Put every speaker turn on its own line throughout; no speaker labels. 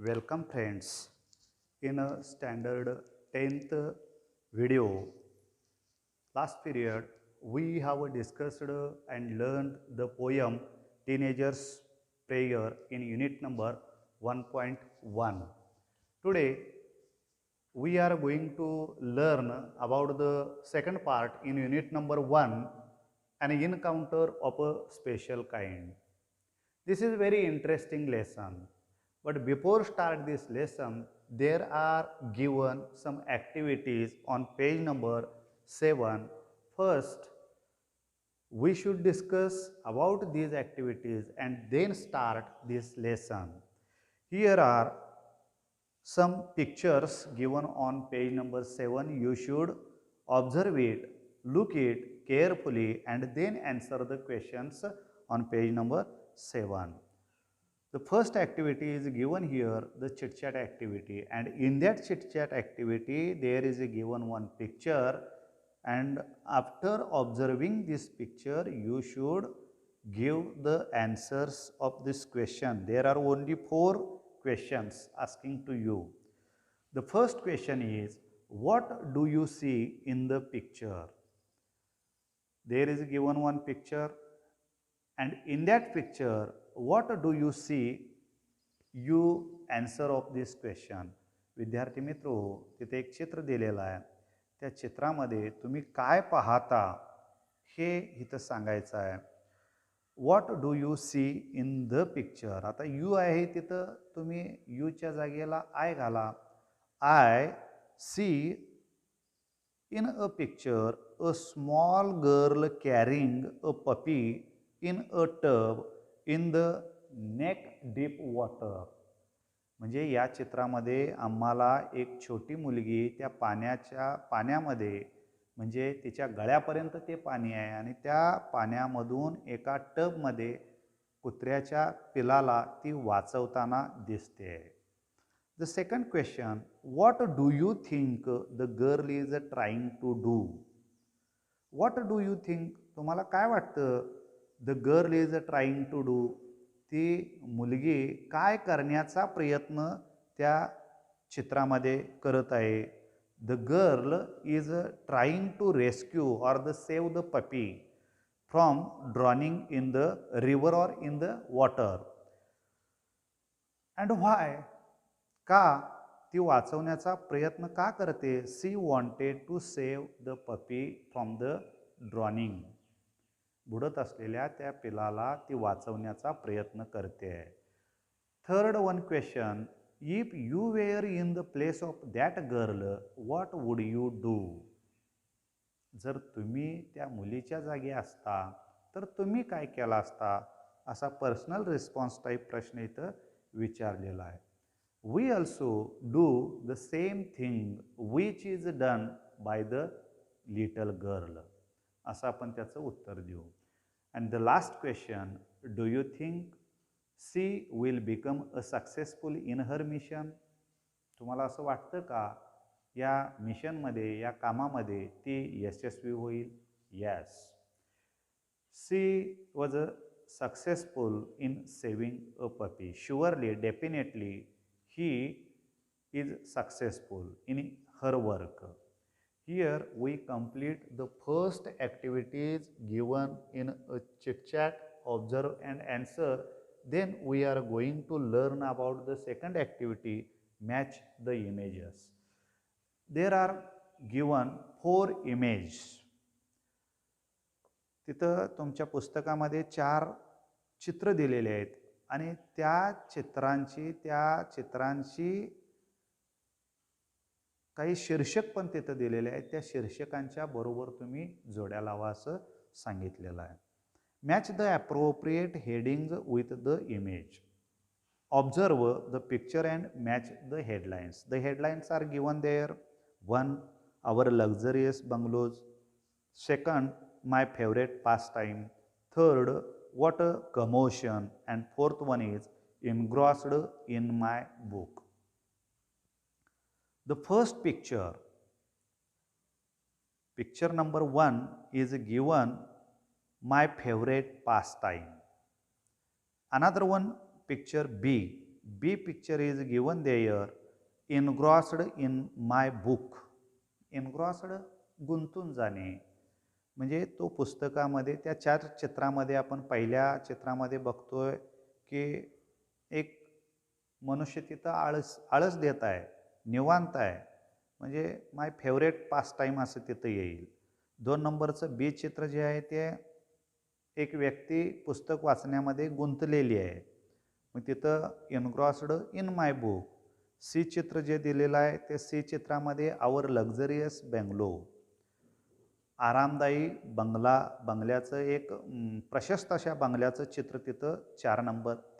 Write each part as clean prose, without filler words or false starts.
Welcome friends. In a standard 10th video, last period we have discussed and learned the poem Teenager's Prayer in unit number 1.1. Today we are going to learn about the second part in unit number 1, an encounter of a special kind. This is very interesting lesson. But before start this lesson, there are given some activities on page number 7. First, we should discuss about these activities and then start this lesson. Here are some pictures given on page number 7. You should observe it, look it carefully and then answer the questions on page number 7. The first activity is given here, the chit chat activity, and in that chit chat activity there is a given one picture, and after observing this picture you should give the answers of this question. There are only 4 questions asking to you. The first question is, what do you see in the picture? There is given one picture, and in that picture what do you see? You answer of this question. विद्यार्थी मित्रो, तिथे एक चित्र दिलेलं आहे. त्या चित्रामध्ये तुम्ही काय पाहता हे इथं सांगायचं आहे. What do you see in the picture. आता यू आहे तिथं तुम्ही यूच्या जागेला आय घाला. I see in a picture a small girl carrying a puppy in a tub in the neck deep water. म्हणजे या चित्रामध्ये आम्हाला एक छोटी मुलगी त्या पाण्यामध्ये म्हणजे तिच्या गळ्यापर्यंत ते पाणी आहे आणि त्या पाण्यामधून एका टबमध्ये कुत्र्याच्या पिलाला ती वाचवताना दिसते. The second question, what do you think the girl is trying to do. What do you think, तुम्हाला काय वाटतं the girl is trying to do, ती मुलगी काय करण्याचा प्रयत्न त्या चित्रामध्ये करत आहे. The girl is trying to rescue or the save the puppy from drowning in the river or in the water. And why, का ती वाचवण्याचा प्रयत्न का करते. She wanted to save the puppy from the drowning. बुडत असलेल्या त्या पिलाला ती वाचवण्याचा प्रयत्न करते. Third one question, if you were in the place of that girl what would you do. जर तुम्ही त्या मुलीच्या जागी असता तर तुम्ही काय केला असता. असा पर्सनल रिस्पॉन्स टाईप प्रश्न इथं विचारलेला आहे. We also do the same thing which is done by the little girl. असं आपण त्याचं उत्तर देऊ. And the last question, do you think she will become a successful in her mission. तुम्हाला असं वाटतं का या मिशनमध्ये, या कामामध्ये ती यशस्वी होईल. Yes, she was a successful in saving a puppy. Surely, definitely he is successful in her work. Here we complete the first activities given in a chit chat, observe and answer. Then we are going to learn about the second activity, match the images. There are given 4 images. तिथं तुमच्या पुस्तकामध्ये 4 चित्र दिलेले आहेत आणि त्या चित्रांची काही शीर्षक पण तिथं दिलेले आहेत. त्या शीर्षकांच्या बरोबर तुम्ही जोड्या लावा असं सांगितलेलं आहे. Match the appropriate headings with the image. Observe the picture and match the headlines. The headlines are given there. 1, our luxurious bungalows. Second, my favourite pastime. Third, what a commotion. And fourth one is engrossed in my book. The first picture number 1 is given, my favorite pastime. Another one, picture B, B picture is given there, engrossed in my book. Engrossed गुंतून जाणे, म्हणजे तो पुस्तकामध्ये त्या 4 चित्रामध्ये आपण पहिल्या चित्रामध्ये बघतोय की एक मनुष्य तिथं आळस देत आहे, निवांत आहे, म्हणजे माय फेवरेट पास टाईम असं तिथं येईल. 2 नंबरचं बी चित्र जे आहे ते एक व्यक्ती पुस्तक वाचण्यामध्ये गुंतलेली आहे. मग तिथं engrossed in my book. C चित्र जे दिलेलं आहे ते सी चित्रामध्ये आवर लक्झरियस बंगलो. आरामदायी बंगल्याचं एक प्रशस्त अशा बंगल्याचं चित्र तिथं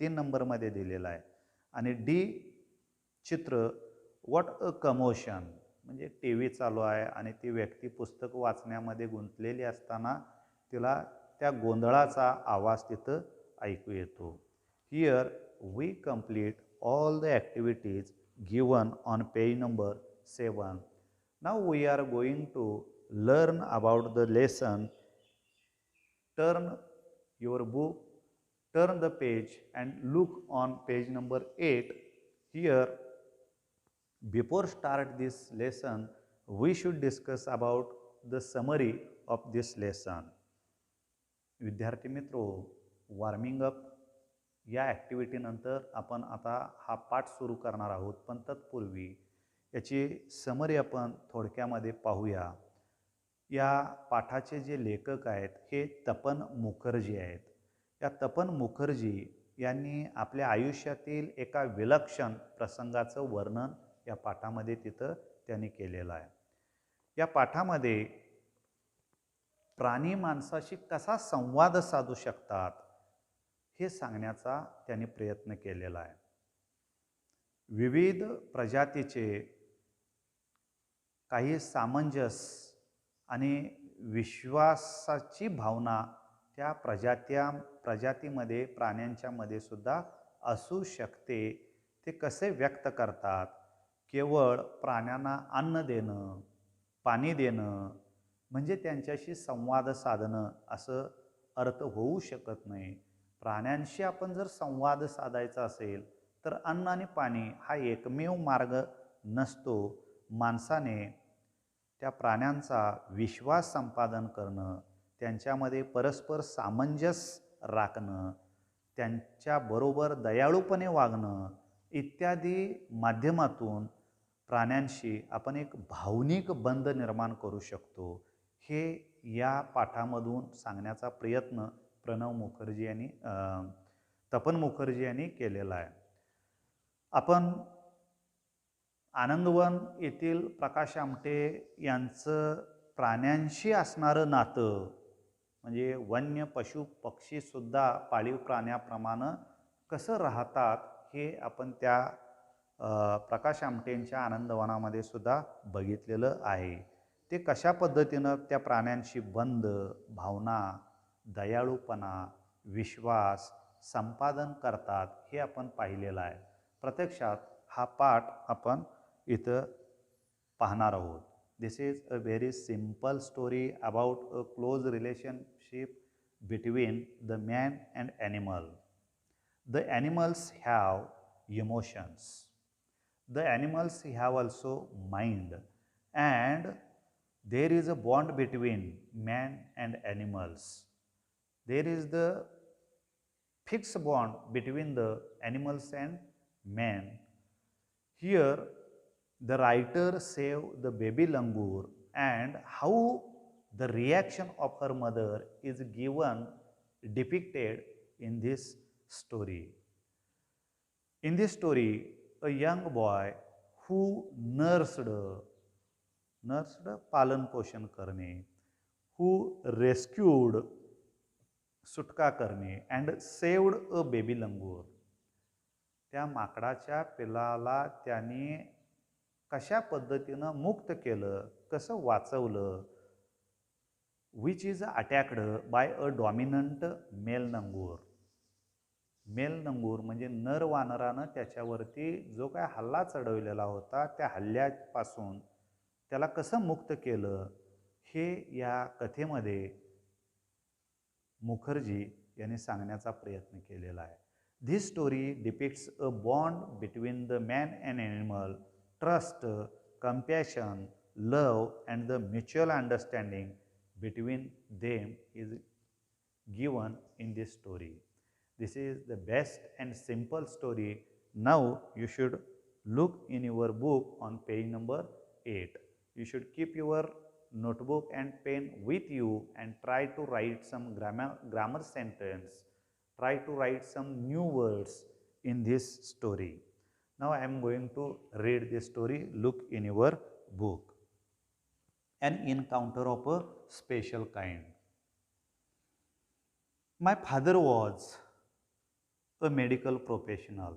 3 नंबरमध्ये दिलेलं आहे. आणि डी चित्र व्हॉट अ कमोशन, म्हणजे टी व्ही चालू आहे आणि ती व्यक्ती पुस्तक वाचण्यामध्ये गुंतलेली असताना तिला त्या गोंधळाचा आवाज तिथं ऐकू येतो. Here we complete all the activities given on page number 7. Now we are going to learn about the lesson. Turn your book, turn the page and look on page number 8. Here, before start this lesson, we should discuss about the summary of this lesson. विद्यार्थी मित्रो, warming up या activity नंतर आपण आता हा पाठ सुरू करणार आहोत, पण तत्पूर्वी याची समरी आपण थोडक्यामध्ये पाहूया. या पाठाचे जे लेखक आहेत हे तपन मुखर्जी आहेत. या तपन मुखर्जी यांनी आपल्या आयुष्यातील एका विलक्षण प्रसंगाचं वर्णन या पाठामध्ये तिथं त्यांनी केलेलं आहे. या पाठामध्ये प्राणी माणसाशी कसा संवाद साधू शकतात हे सांगण्याचा त्यांनी प्रयत्न केलेला आहे. विविध प्रजातीचे काही सामंजस्य आणि विश्वासाची भावना त्या प्रजातीमध्ये प्राण्यांच्यामध्ये सुद्धा असू शकते. ते कसे व्यक्त करतात? केवळ प्राण्यांना अन्न देणं, पाणी देणं म्हणजे त्यांच्याशी संवाद साधणं असं अर्थ होऊ शकत नाही. प्राण्यांशी आपण जर संवाद साधायचा असेल तर अन्न आणि पाणी हा एकमेव मार्ग नसतो. माणसाने त्या प्राण्यांचा विश्वास संपादन करणं, त्यांच्यामध्ये परस्पर सामंजस्य राखणं, त्यांच्याबरोबर दयाळूपणे वागणं इत्यादी माध्यमातून प्राण्यांशी आपण एक भावनिक बंध निर्माण करू शकतो. हे या पाठामधून सांगण्याचा प्रयत्न तपन मुखर्जी यांनी केलेला आहे. आपण आनंदवन येथील प्रकाश आमटे यांचं प्राण्यांशी असणारं नातं, म्हणजे वन्य पशु पक्षीसुद्धा पाळीव प्राण्याप्रमाणे कसं राहतात हे आपण त्या प्रकाश आमटेंच्या आनंदवनामध्ये सुद्धा बघितलेलं आहे. ते कशा पद्धतीनं त्या प्राण्यांशी बंध, भावना, दयाळूपणा, विश्वास संपादन करतात हे आपण पाहिलेलं आहे. प्रत्यक्षात हा पाठ आपण इथं पाहणार आहोत. This is a very simple story about a close relationship between the man and animal. The animals have emotions. The animals have also mind and there is a bond between man and animals. There is the fixed bond between the animals and man. Here the writer save the baby langur and how the reaction of her mother is depicted in this story. In this story, a young boy who nursed पालन पोषण करणे, who rescued सुटका करणे and saved a baby लंगूर. त्या माकडाच्या पिल्लाला त्याने कशा पद्धतीनं मुक्त केलं, कसं वाचवलं. Which is attacked by a dominant male langur. Male langur म्हणजे नर वानरानं त्याच्यावरती जो काय हल्ला चढवलेला होता त्या हल्ल्यापासून त्याला कसं मुक्त केलं हे या कथेमध्ये मुखर्जी यांनी सांगण्याचा प्रयत्न केलेला आहे. This story depicts a bond between the man and animal, trust, compassion, love, and the mutual understanding between them is given in this story. This is the best and simple story. Now you should look in your book on page number 8. You should keep your notebook and pen with you and try to write some grammar sentence. Try to write some new words in this story. Now I am going to read this story. Look in your book. An encounter of a special kind. My father was a medical professional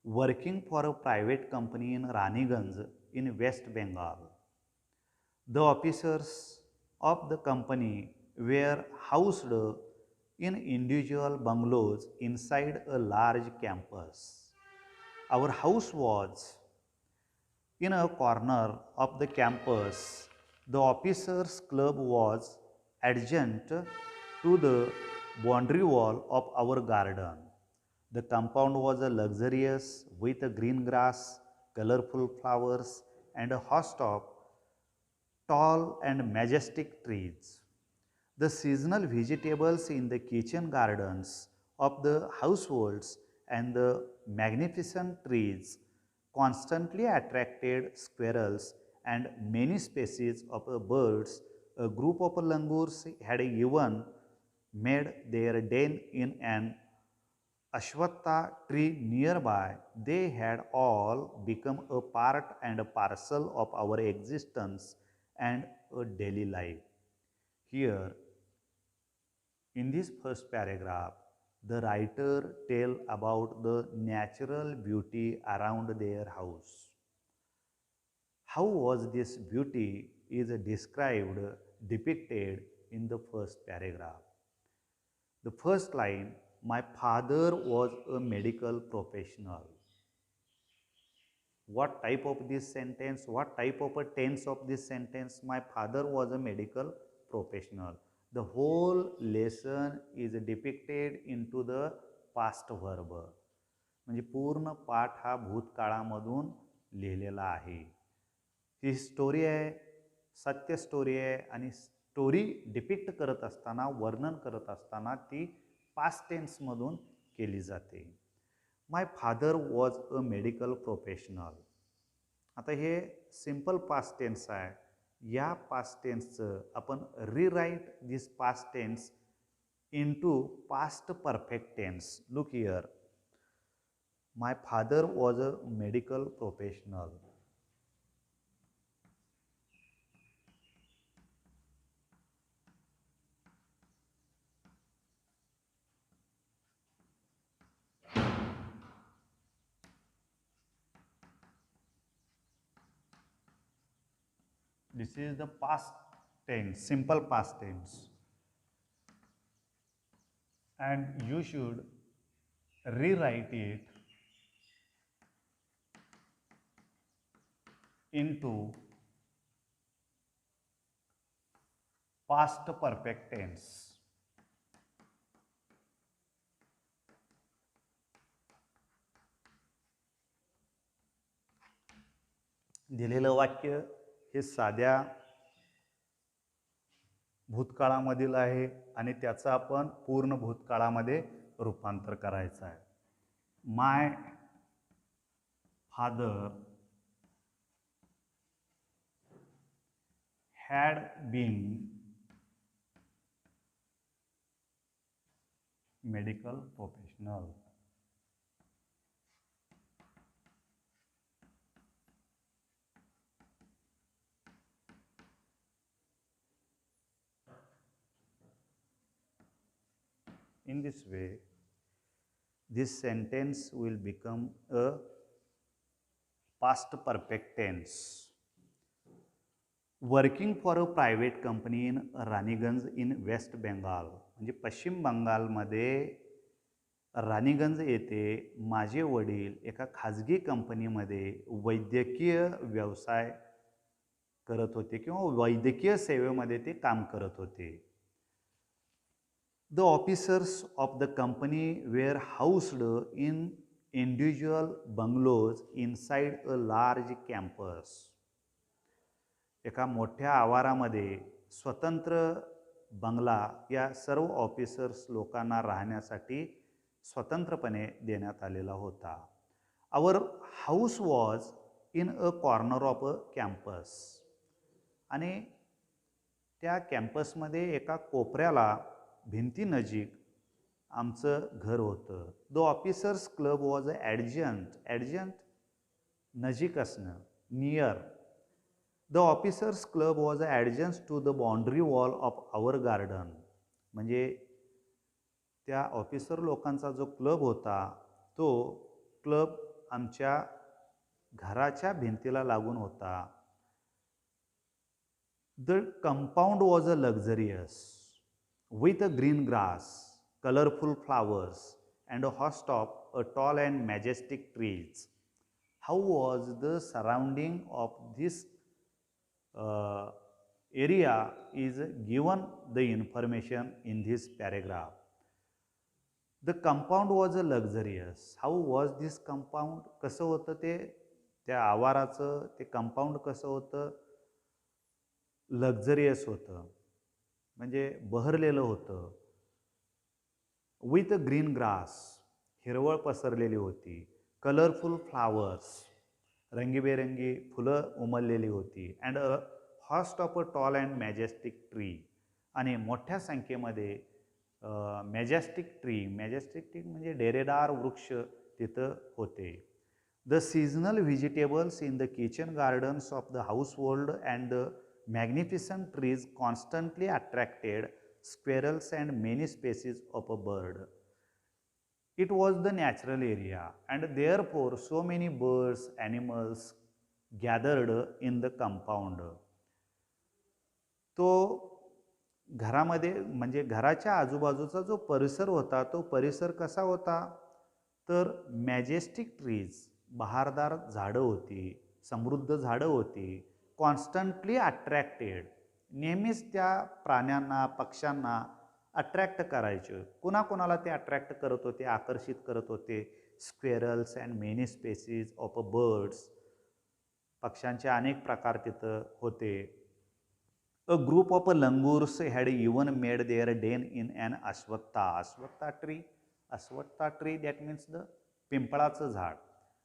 working for a private company in Raniganj in West Bengal. The officers of the company were housed in individual bungalows inside a large campus. Our house was in a corner of the campus. The officers' club was adjacent to the boundary wall of our garden. The compound was luxurious with green grass, colorful flowers, and a host of tall and majestic trees. The seasonal vegetables in the kitchen gardens of the households and the magnificent trees constantly attracted squirrels and many species of birds. A group of langurs had even made their den in an Ashwatha tree nearby. They had all become a part and a parcel of our existence and a daily life. Here, in this first paragraph, the writer tell about the natural beauty around their house. How was this beauty is described, depicted in the first paragraph. The first line, my father was a medical professional. What type of this sentence, what type of a tense of this sentence? My father was a medical professional. The whole lesson is depicted into the past verb. म्हणजे पूर्ण पाठ हा भूतकाळामधून लिहिलेला आहे. ही story आहे, सत्य story आहे आणि स्टोरी डिपिक्ट करत असताना, वर्णन करत असताना ती पास्ट टेन्समधून केली जाते. My father was a medical professional. आता हे सिंपल पास्ट टेन्स आहे. या पास्ट टेन्सचं आपण rewrite this past tense into past perfect tense. Look here. My father was a medical professional. This is the past tense, simple past tense. And you should rewrite it into past perfect tense. दिलेलं वाक्य हे साध्या भूतकाळामधील आहे आणि त्याचं आपण पूर्ण भूतकाळामध्ये रूपांतर करायचं आहे. माय father had been medical professional. In this way, this sentence will become a past perfect tense. Working for a private company in Raniganj in West Bengal. म्हणजे पश्चिम बंगालमध्ये रानीगंज येथे माझे वडील एका खाजगी कंपनीमध्ये वैद्यकीय व्यवसाय करत होते किंवा वैद्यकीय सेवेमध्ये ते काम करत होते. The officers of the company were housed in individual bungalows inside a large campus. एका मोठ्या आवारामध्ये स्वतंत्र बंगला या सर्व ऑफिसर्स लोकांना राहण्यासाठी स्वतंत्रपणे देण्यात आलेला होता. Our house was in a corner of a campus. आणि त्या कॅम्पसमध्ये एका कोपऱ्याला भिंतीनजीक आमचं घर होतं. The officers club was a adjacent नजीक असणं, near. The officers club was a adjacent to the boundary wall of our garden. म्हणजे त्या ऑफिसर लोकांचा जो क्लब होता तो क्लब आमच्या घराच्या भिंतीला लागून होता. The compound was a luxurious with a green grass, colorful flowers, and a host of tall and majestic trees. How was the surrounding of this area is given the information in this paragraph. The compound was a luxurious. How was this compound? कसं होतं ते, त्या आवाराचं ते compound कसं होतं? Luxurious होतं, म्हणजे बहरलेलं होतं. विथ अ ग्रीन ग्रास, हिरवळ पसरलेली होती. कलरफुल फ्लावर्स, रंगीबेरंगी फुलं उमललेली होती. And a host of a tall and majestic tree, आणि मोठ्या संख्येमध्ये मॅजेस्टिक ट्री म्हणजे डेरेदार वृक्ष तिथं होते. The seasonal vegetables in the kitchen gardens of the house hold and the magnificent trees constantly attracted squirrels and many species of a bird. It was the natural area, and therefore so many birds, animals gathered in the compound. तो घरामध्ये म्हणजे घराच्या आजूबाजूचा जो परिसर होता तो परिसर कसा होता? तर मॅजेस्टिक ट्रीज, बहारदार झाडं होती, समृद्ध झाडं होती. कॉन्स्टंटली अट्रॅक्टेड, नेहमीच त्या प्राण्यांना पक्ष्यांना अट्रॅक्ट करायचे. कुणाकुणाला ते अट्रॅक्ट करत होते, आकर्षित करत होते? Squirrels and many species of a birds, पक्ष्यांचे अनेक प्रकार तिथं होते. A group of a langurs had even made their den in an ashvattha tree that means the पिंपळाचं झाड.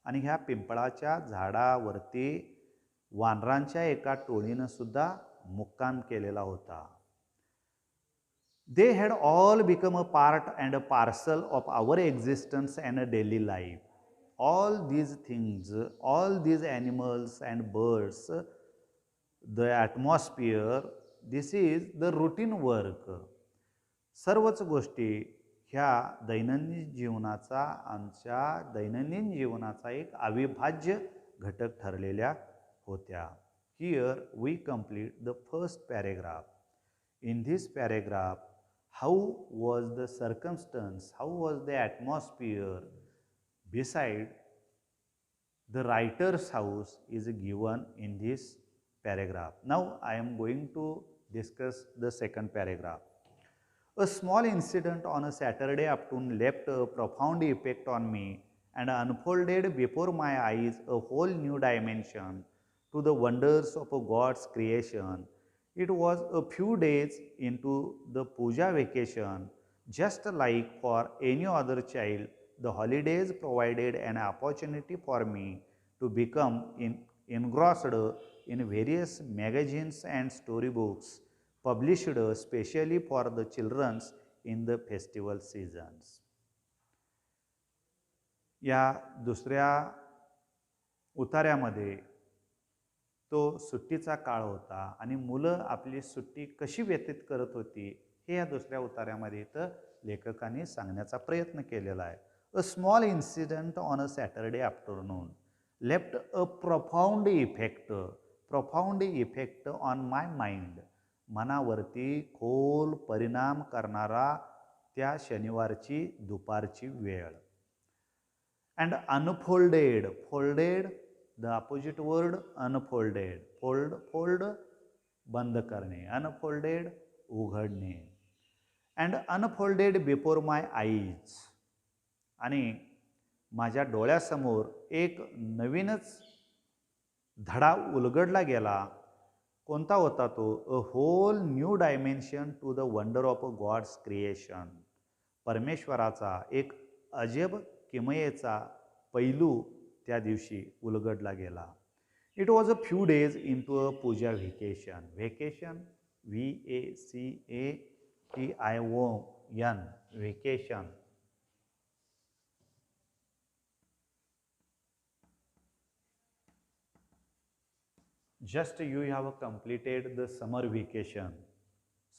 आणि ह्या पिंपळाच्या झाडावरती वानरांच्या एका टोळीनं सुद्धा मुक्काम केलेला होता. They had all become a part and a parcel of our existence and a daily life. All these things, all these animals and birds, the atmosphere, this is the routine work. सर्वच गोष्टी ह्या दैनंदिन जीवनाचा, आमच्या दैनंदिन जीवनाचा एक अविभाज्य घटक ठरलेल्या होत्या. Here we complete the first paragraph. In this paragraph, how was the circumstance, how was the atmosphere beside the writer's house is given in this paragraph. Now I am going to discuss the second paragraph. A small incident on a Saturday afternoon left a profound effect on me and unfolded before my eyes a whole new dimension to the wonders of God's creation. It was a few days into the puja vacation. Just like for any other child, the holidays provided an opportunity for me to become engrossed in various magazines and storybooks published specially for the children in the festival seasons. या दुसऱ्या उतार्यामध्ये तो सुट्टीचा काळ होता आणि मुलं आपली सुट्टी कशी व्यतीत करत होती हे या दुसऱ्या उतार्यामध्ये इथं लेखकांनी सांगण्याचा प्रयत्न केलेला आहे. A small incident on a Saturday afternoon left a profound effect on my mind. मनावरती खोल परिणाम करणारा त्या शनिवारची दुपारची वेळ. And unfolded, the opposite word unfolded. Fold बंद करणे, अनफोल्डेड उघडणे. And unfolded before my eyes. आणि माझ्या डोळ्यासमोर एक नवीनच धडा उलगडला गेला. कोणता होता तो? A whole new dimension to the wonder of God's creation. परमेश्वराचा एक अजब किमयेचा पैलू त्या दिवशी उलगडला गेला. It was a few days into a puja vacation. Vacation VACATION vacation. Just you have completed the summer vacation.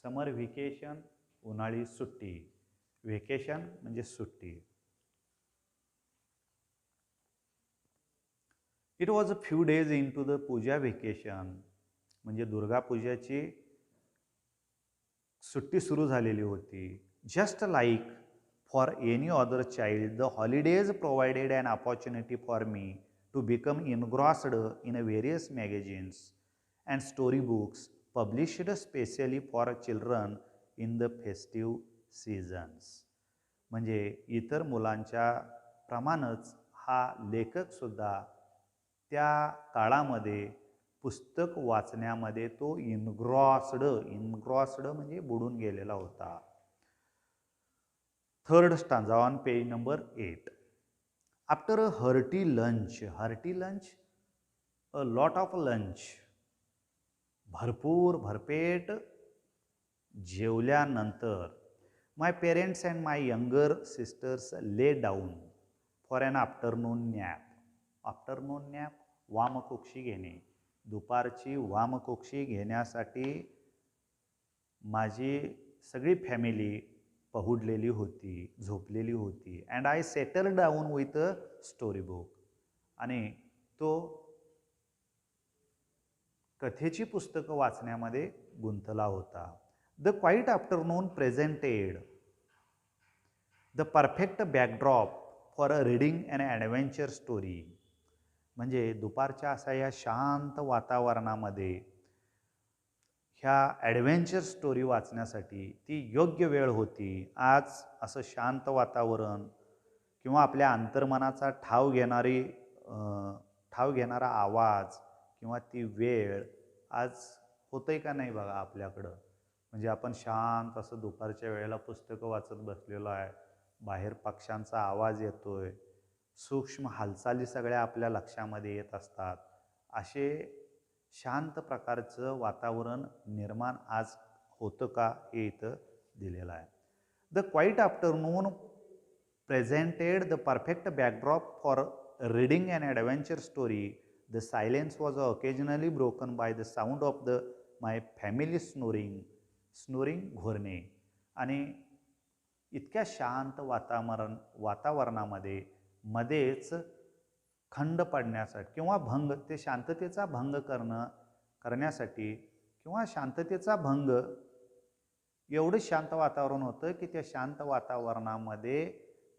Summer vacation उन्हाळी सुट्टी. व्हेकेशन म्हणजे सुट्टी. It was a few days into the puja vacation म्हणजे दुर्गा पूजाची सुट्टी सुरू झालेली होती. Just like for any other child the holidays provided an opportunity for me to become engrossed in various magazines and storybooks published specially for children in the festive seasons. म्हणजे इतर मुलांच्या प्रमाणच हा लेखकसुद्धा त्या काळामध्ये पुस्तक वाचण्यामध्ये तो इनग्रॉस्ड म्हणजे बुडून गेलेला होता. Third stanza on page number 8. After a hearty lunch, a lot of lunch, भरपूर भरपेट जेवल्यानंतर, my parents and my younger sisters lay down for an afternoon nap. Afternoon nap वामकुक्षी घेणे. दुपारची वामकुक्षी घेण्यासाठी माझी सगळी फॅमिली पहुडलेली होती, झोपलेली होती. And I settle down with a story book. आणि तो कथेची पुस्तकं वाचण्यामध्ये गुंतला होता. The quiet afternoon presented the perfect backdrop for a reading and adventure story. म्हणजे दुपारच्या असा या शांत वातावरणामध्ये ह्या ॲडव्हेंचर स्टोरी वाचण्यासाठी ती योग्य वेळ होती. आज असं शांत वातावरण किंवा आपल्या अंतर्मनाचा ठाव घेणारा आवाज किंवा ती वेळ आज होतंय का नाही बघा आपल्याकडं. म्हणजे आपण शांत असं दुपारच्या वेळेला पुस्तकं वाचत बसलेलो आहे. बाहेर पक्ष्यांचा आवाज येतोय. सूक्ष्म हालचाली सगळ्या आपल्या लक्षामध्ये येत असतात. असे शांत प्रकारचं वातावरण निर्माण आज होतं का हे इथं दिलेलं आहे. The quiet afternoon presented the perfect backdrop for reading and adventure story. The silence was occasionally broken by the sound of the my family snoring घोरणे. आणि इतक्या शांत वातावरणामध्ये मध्येच खंड पडण्यासाठी किंवा ते शांततेचा भंग करण्यासाठी किंवा शांततेचा भंग एवढं शांत वातावरण होतं की त्या शांत वातावरणामध्ये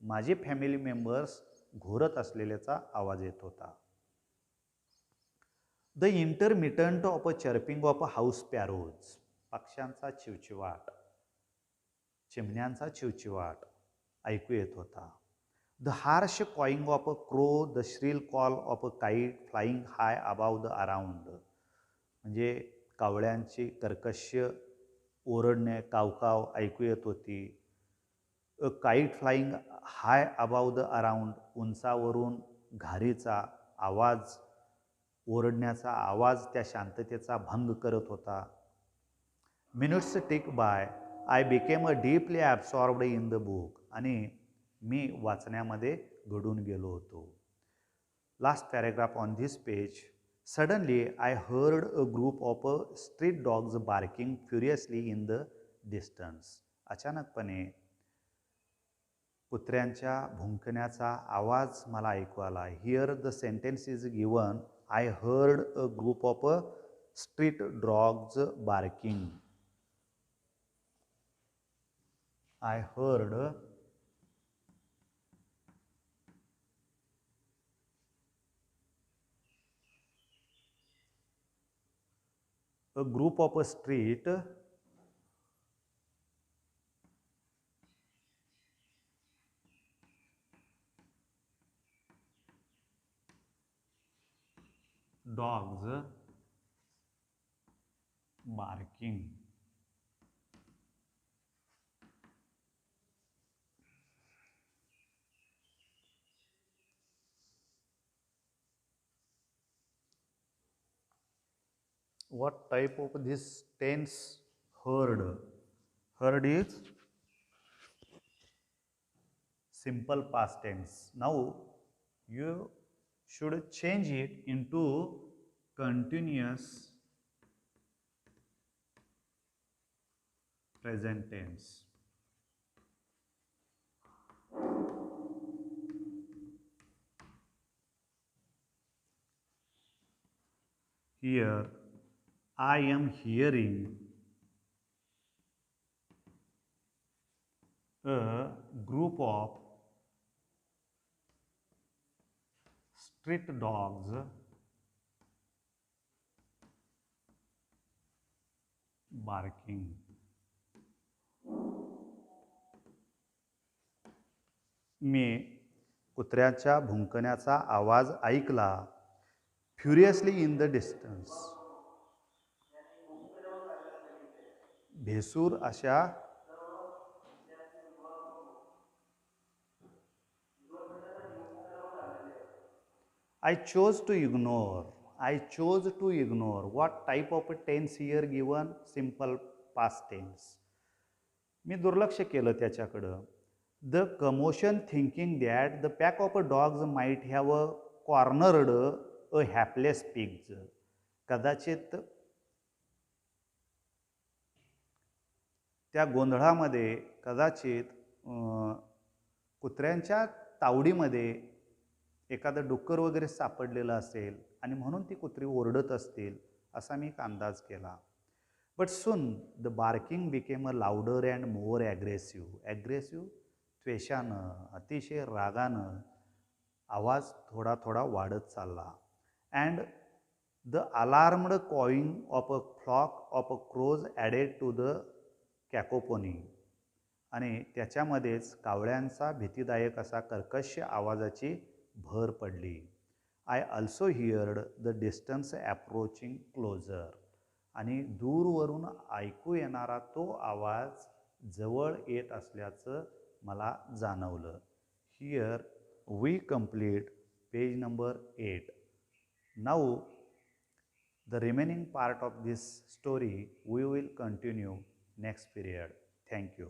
माझे फॅमिली मेंबर्स घोरत असलेल्याचा आवाज येत होता. The intermittent of a chirping of a house sparrows. पक्ष्यांचा चिवचिवाट, चिमण्यांचा चिवचिवाट ऐकू येत होता. The harsh cawing of a crow, the shrill call of a kite flying high above the around. म्हणजे कावळ्यांची कर्कश ओरडणे, कावकाव ऐकू येत होती. A kite flying high above the around. उंचावरून घारीचा आवाज, ओरडण्याचा आवाज त्या शांततेचा भंग करत होता. Minutes tick by, I became a deeply absorbed in the book. आणि मी वाचण्यामध्ये गढून गेलो होतो. Last paragraph on this page. Suddenly I heard a group of street dogs barking furiously in the distance. अचानकपणे कुत्र्यांच्या भुंकण्याचा आवाज मला ऐकू आला. Here the sentence is given, I heard a group of street dogs barking. I heard a group of street dogs barking. What type of this tense heard? Heard is simple past tense. Now you should change it into continuous present tense. Here I am hearing a group of street dogs barking. मी कुत्र्याच्या भुंकण्याचा आवाज ऐकला. फ्युरियसली in the distance. भेसूर अशा I chose to ignore. I chose to ignore. What type of tense here given? Simple past tense. मी दुर्लक्ष केलं त्याच्याकडं. The commotion thinking that the pack of dogs might have cornered a hapless pigs. कदाचित त्या गोंधळामध्ये कदाचित कुत्र्यांच्या तावडीमध्ये एखादं डुक्कर वगैरे सापडलेलं असेल आणि म्हणून ती कुत्री ओरडत असतील असा मी एक अंदाज केला. But soon the barking became a louder and more aggressive त्वेषानं अतिशय रागानं आवाज थोडा थोडा वाढत चालला. And the alarmed cawing of a flock of a crows added to the cacophony. आणि त्याच्यामध्येच कावळ्यांचा भीतीदायक असा कर्कश आवाजाची भर पडली. I also heard the distance approaching closer. आणि दूरवरून ऐकू येणारा तो आवाज जवळ येत असल्याचं मला जाणवलं. Here we complete page number 8. Now the remaining part of this story we will continue next period. Thank you.